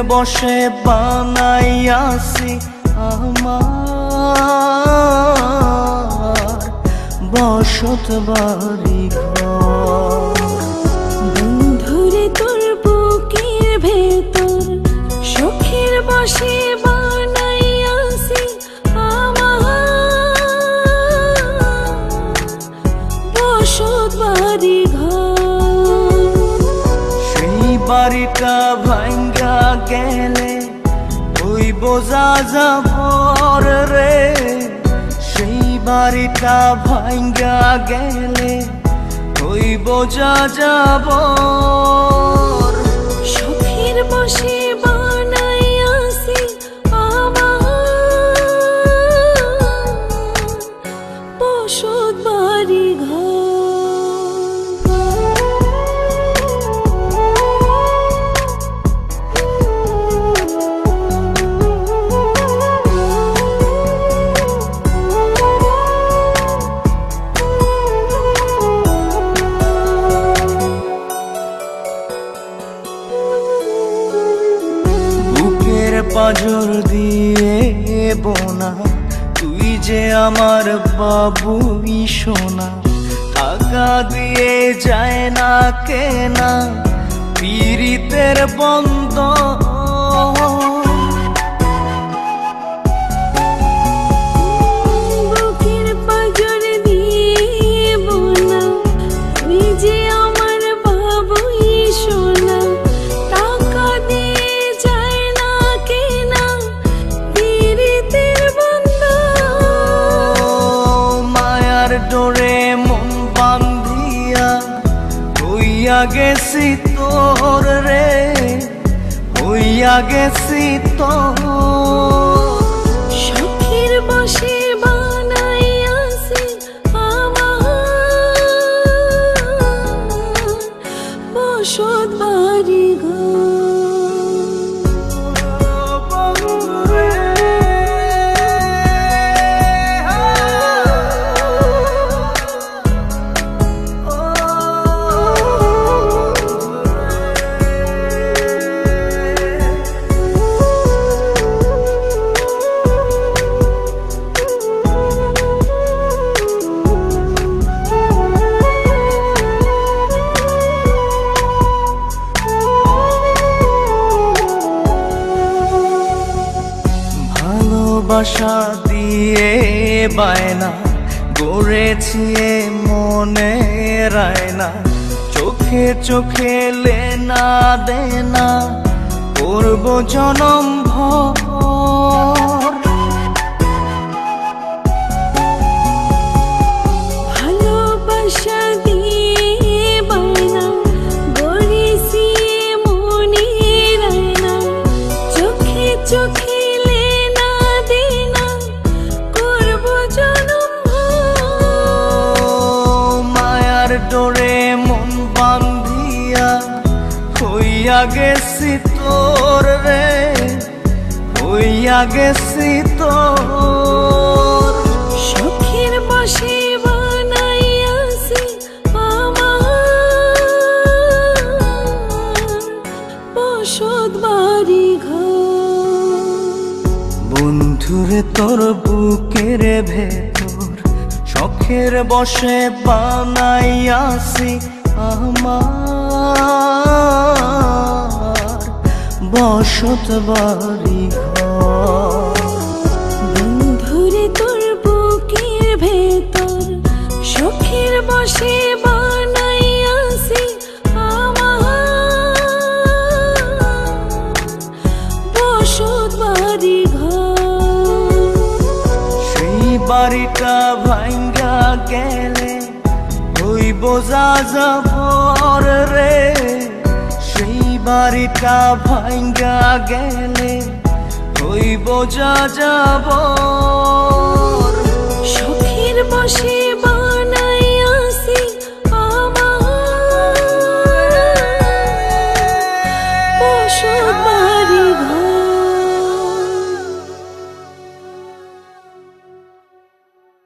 বসে বানাইয়াছি আমার বসত বাড়ি ঘর। বন্ধুরে তোর বুকের ভেতর শখের বসে বানাইয়াছি আমার বসত বাড়ি ঘর। সেই বাড়িটা ভাঙ্গা গেলে ওই বোঝা যাবর রে, সেই বাড়িটা ভাঙ্গা গেলে ওই বোঝা যাবর। শখের বসে বানাইয়াছি আমার বসত বাড়ি ঘর। পাজর দিয়ে বোনা তুই যে আমার বাবুই সোনা, টাকা দিয়ে যায় না কেনা পীড়িতের বন্ধ। বুকের পাজর দিয়ে বোনা তুই যে আমার বাবুই সোনা, টাকা দিয়ে যায় না কেনা পীড়িতের বন্ধ। মায়ার ডোরে মন বান্ধিয়া হইয়া গেছি তোর রে, হইয়া গেছি তোর। শখের বসে বানাইয়াছি আমার বসত বাড়ি ঘর। ভালোবাসা দিয়ে বায়না গড়েছি মনে রায়না, চোখে চোখে লেনা দেনা করব জনম ভর। ভালোবাসা দিয়ে বায়না গড়েছি মনে রায়না, চোখে চোখে লেনা দেনা করব জনম ভর। মায়ার ডোরে মন বান্ধিয়া হইয়া গেছি তোর রে, হইয়া গেছি তোর। শখের বসে বানাইয়াছি আমার বসত বাড়ি ঘর। বন্ধুরে তোর বুকের ভেতর শখের বসে বানাইয়াছি আমার বসত বাড়ি ঘর। বন্ধুরে তোর বুকের ভেতর শখের বসে বানাইয়াছি আমার বসত বাড়ি ঘর। সেই বাড়িটা ভাঙ্গা গেলে ওই বোঝা যাবর রে, সেই বাড়িটা ভাঙ্গা গেলে ওই বোঝা যাবর।